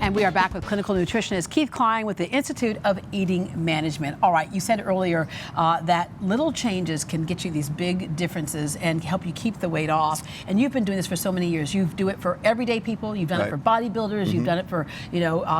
And we are back with clinical nutritionist Keith Klein with the Institute of Eating Management. All right, you said earlier that little changes can get you these big differences and help you keep the weight off. And you've been doing this for so many years. You do it for everyday people. You've done it for bodybuilders. You've done it for,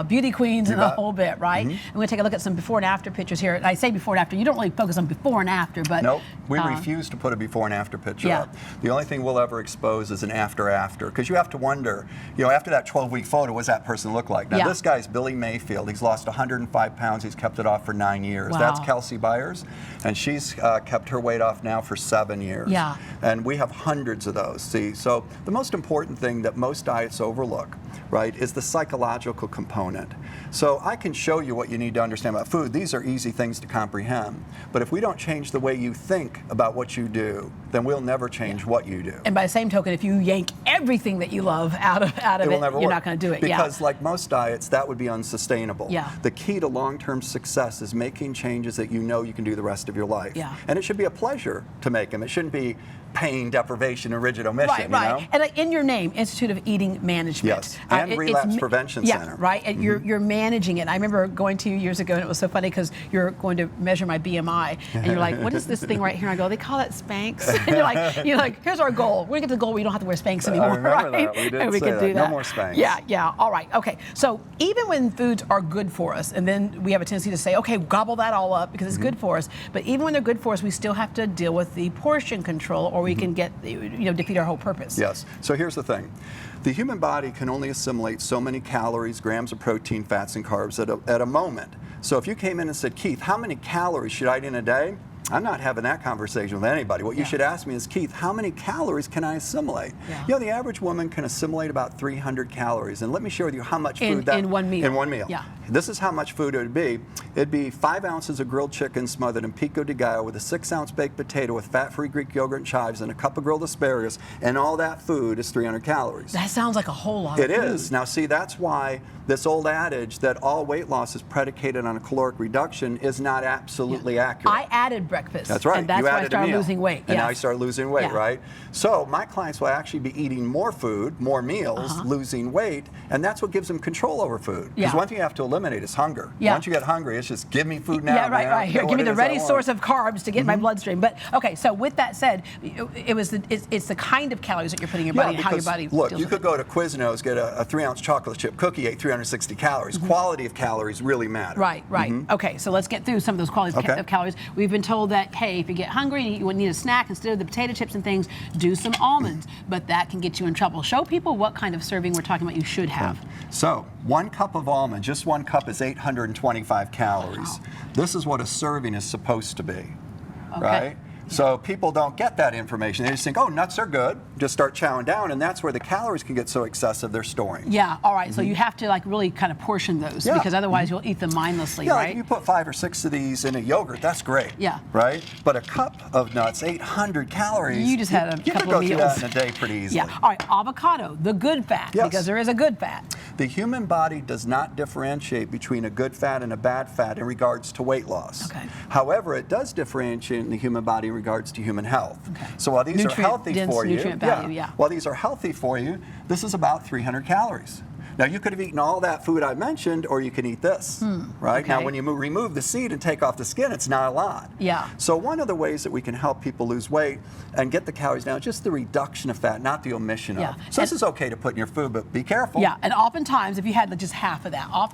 beauty queens and the whole bit, right? And we're going to take a look at some before and after pictures here. And I say before and after. You don't really focus on before and after, but nope, we refuse to put a before and after picture up. The only thing we'll ever expose is an after, because you have to wonder, after that 12-week photo, what does that person look like? Now, this guy's Billy Mayfield. He's lost 105 pounds. He's kept it off for 9 years. Wow. That's Kelsey Byers, and she's kept her weight off now for 7 years. Yeah. And we have hundreds of those. See, so the most important thing that most diets overlook, right, is the psychological component. So I can show you what you need to understand about food. These are easy things to comprehend. But if we don't change the way you think about what you do, then we'll never change what you do. And by the same token, if you yank everything that you love out of it, you're not going to do it. Because like most diets, that would be unsustainable. Yeah. The key to long-term success is making changes that you know you can do the rest of your life. Yeah. And it should be a pleasure to make them. It shouldn't be pain, deprivation, and rigid omission. Right, right. You know? And in your name, Institute of Eating Management. Yes, and Relapse Prevention Center. Yeah, right. And you're managing it. I remember going to you years ago, and it was so funny because you're going to measure my BMI, and you're like, "What is this thing right here?" I go, "They call that Spanx." And you're like, "Here's our goal. We're gonna get to the goal where you don't have to wear Spanx anymore." I remember right? that. We did and we say could that. do that. No more Spanx. Yeah, yeah. All right. Okay. So even when foods are good for us, and then we have a tendency to say, "Okay, gobble that all up because it's good for us." But even when they're good for us, we still have to deal with the portion control, or we can get, defeat our whole purpose. Yes. So here's the thing. The human body can only assimilate so many calories, grams of protein, fats, and carbs at a moment. So if you came in and said, "Keith, how many calories should I eat in a day?" I'm not having that conversation with anybody. What you should ask me is, "Keith, how many calories can I assimilate?" The average woman can assimilate about 300 calories. And let me share with you how much food in one meal. In one meal. Yeah. This is how much food it would be. It'd be 5 ounces of grilled chicken smothered in pico de gallo with a 6-ounce baked potato with fat-free Greek yogurt and chives and a cup of grilled asparagus, and all that food is 300 calories. That sounds like a whole lot of food. It is. Now see, that's why this old adage that all weight loss is predicated on a caloric reduction is not absolutely accurate. I added breakfast. That's right. And that's why I started losing weight. And now I started losing weight, right? So my clients will actually be eating more food, more meals, losing weight, and that's what gives them control over food. Because one thing you have to eliminate is hunger. Once you get hungry, it's just give me food now. Yeah, right, right. Here, give me the ready source of carbs to get in my bloodstream. But okay, so with that said, it's the kind of calories that you're putting in your body and how your body look, deals you with could go to Quiznos, get a 3-ounce chocolate chip cookie, ate 360 calories. Quality of calories really matter. Right, right. Okay, so let's get through some of those qualities of calories. We've been told that, hey, if you get hungry and you need a snack, instead of the potato chips and things, do some almonds. But that can get you in trouble. Show people what kind of serving we're talking about you should have. So 1 cup of almond, just 1 cup is 825 calories. Wow. This is what a serving is supposed to be, right? So people don't get that information. They just think, "Oh, nuts are good." Just start chowing down, and that's where the calories can get so excessive they're storing. Yeah, all right. So you have to really kind of portion those because otherwise you'll eat them mindlessly, right? Like if you put 5 or 6 of these in a yogurt, that's great. Yeah. Right? But a cup of nuts, 800 calories. You just had a couple of meals. You could go through that in a day pretty easily. Yeah. All right. Avocado, the good fat, because there is a good fat. The human body does not differentiate between a good fat and a bad fat in regards to weight loss. Okay. However, it does differentiate in the human body in regards to human health. Okay. So while these are healthy for you, while these are healthy for you, this is about 300 calories. Now, you could have eaten all that food I mentioned, or you can eat this, right? Okay. Now, when you remove the seed and take off the skin, it's not a lot. Yeah. So one of the ways that we can help people lose weight and get the calories down is just the reduction of fat, not the omission of. So this is okay to put in your food, but be careful. Yeah, and oftentimes, if you had just half of that, half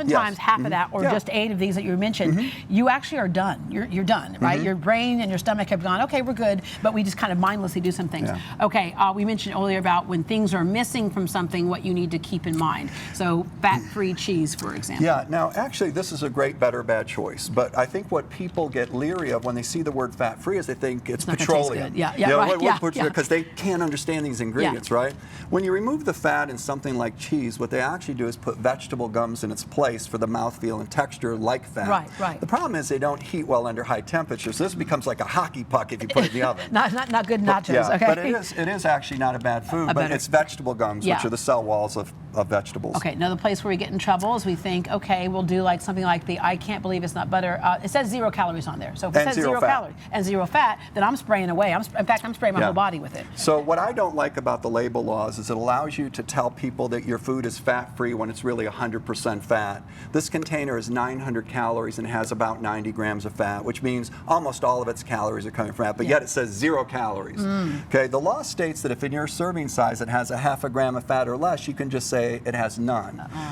of that, or just 8 of these that you mentioned, you actually are done. You're done, right? Your brain and your stomach have gone, okay, we're good, but we just kind of mindlessly do some things. Okay, we mentioned earlier about when things are missing from something, what you need to keep in mind. So fat-free cheese, for example. Yeah, now actually this is a great better or bad choice, but I think what people get leery of when they see the word fat-free is they think it's petroleum. Because they can't understand these ingredients, right? When you remove the fat in something like cheese, what they actually do is put vegetable gums in its place for the mouthfeel and texture like fat. Right, right. The problem is they don't heat well under high temperatures. So this becomes like a hockey puck if you put it in the oven. not good nachos, okay? But it is actually not a bad food, but it's vegetable gums, which are the cell walls of vegetables. Okay, another place where we get in trouble is we think, okay, we'll do like something like the I can't believe it's not butter. It says 0 calories on there. So if it says 0 calories and 0 fat, then I'm spraying away. In fact, I'm spraying my whole body with it. So what I don't like about the label laws is it allows you to tell people that your food is fat-free when it's really 100% fat. This container is 900 calories and has about 90 grams of fat, which means almost all of its calories are coming from fat, but yet it says 0 calories. Okay, the law states that if in your serving size it has a half a gram of fat or less, you can just say it has none.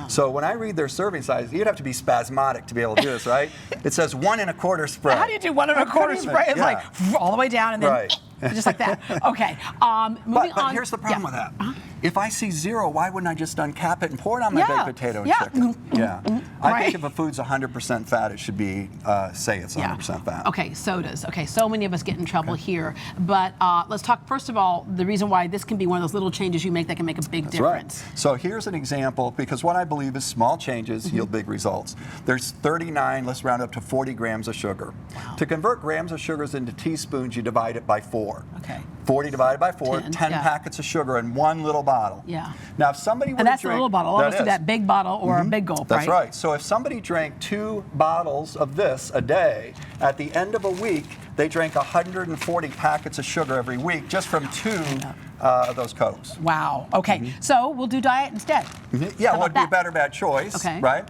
So when I read their serving size, you'd have to be spasmodic to be able to do this, right? It says 1 1/4 spray. How do you do 1 1/4 spray? It's like all the way down and then just like that. Okay. Moving but on. here's the problem with that. If I see 0, why wouldn't I just uncap it and pour it on my baked potato and chicken? I think if a food's 100% fat, it should be say it's 100% fat. Okay, sodas. Okay, so many of us get in trouble here. But let's talk first of all the reason why this can be one of those little changes you make that can make a big difference. Right. So here's an example, because what I believe is small changes yield big results. There's 39, let's round up to 40 grams of sugar. Wow. To convert grams of sugars into teaspoons, you divide it by 4. Okay. 40 divided by 4, 10 packets of sugar in one little bottle. Yeah. Now, if somebody were and that's to drink, a little bottle. Almost that big bottle or a big gulp, That's right. So if somebody drank 2 bottles of this a day, at the end of a week, they drank 140 packets of sugar every week just from 2 of those Cokes. Wow. Okay. So we'll do diet instead. Yeah, well, it'd be a better bad choice, right?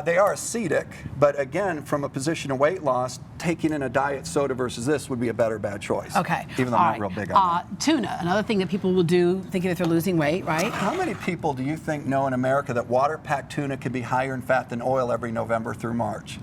They are acidic, but again, from a position of weight loss, taking in a diet soda versus this would be a better bad choice. Okay. Even though I'm not real big on that. Tuna, another thing that people will do thinking that they're losing weight, right? How many people do you think know in America that water-packed tuna can be higher in fat than oil every November through March?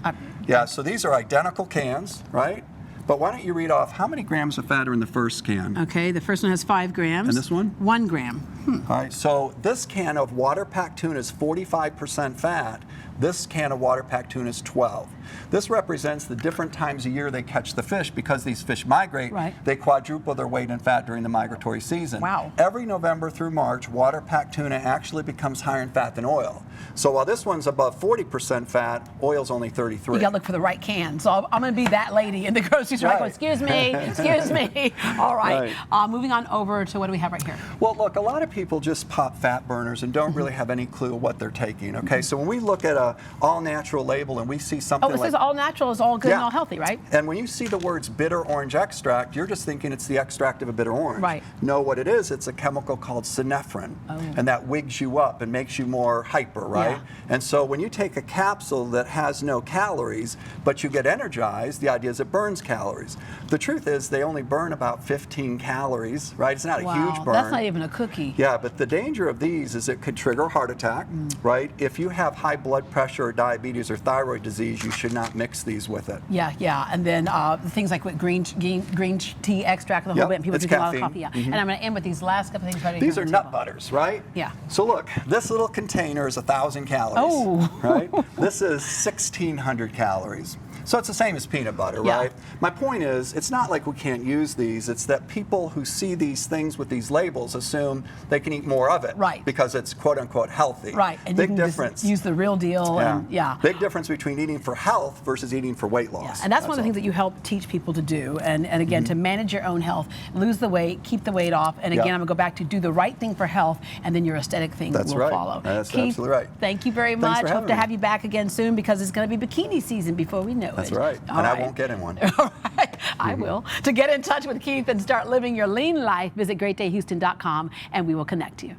Yeah, so these are identical cans, right? But why don't you read off how many grams of fat are in the first can? Okay, the first one has 5 grams. And this one? 1 gram. All right, so this can of water-packed tuna is 45% fat. This can of water-packed tuna is 12. This represents the different times a year they catch the fish. Because these fish migrate, they quadruple their weight in fat during the migratory season. Wow. Every November through March, water-packed tuna actually becomes higher in fat than oil. So while this one's above 40% fat, oil's only 33. You gotta look for the right can. So I'm gonna be that lady in the grocery store. Going, excuse me, excuse me. All right. Moving on over to what do we have right here? Well, look, a lot of people just pop fat burners and don't really have any clue what they're taking. Okay, so when we look at a all-natural label and we see something it says all natural is all good and all healthy, right? And when you see the words bitter orange extract, you're just thinking it's the extract of a bitter orange. Right. No, what it is, it's a chemical called synephrine, and that wigs you up and makes you more hyper, right? And so when you take a capsule that has no calories, but you get energized, the idea is it burns calories. The truth is they only burn about 15 calories, right? It's not a huge burn. That's not even a cookie. Yeah, but the danger of these is it could trigger a heart attack, right? If you have high blood pressure or diabetes or thyroid disease, you should not mix these with it. Yeah. And then things like with green tea extract and the whole bit, and people drink a lot of coffee. And I'm going to end with these last couple things right here. These are nut butters, right? Yeah. So look, this little container is 1,000 calories, right? This is 1,600 calories. So it's the same as peanut butter, right? My point is, it's not like we can't use these. It's that people who see these things with these labels assume they can eat more of it, because it's quote unquote healthy. Right, and big you can difference. Just use the real deal. Big difference between eating for health versus eating for weight loss. And that's one of the things that you help teach people to do. And again, to manage your own health, lose the weight, keep the weight off. And again, I'm going to go back to do the right thing for health, and then your aesthetic thing will follow. That's Keith, absolutely right. Thank you very much. Hope to have you back again soon, because it's going to be bikini season before we know it. That's right. I won't get in one. All right. I will. To get in touch with Keith and start living your lean life, visit greatdayhouston.com and we will connect you.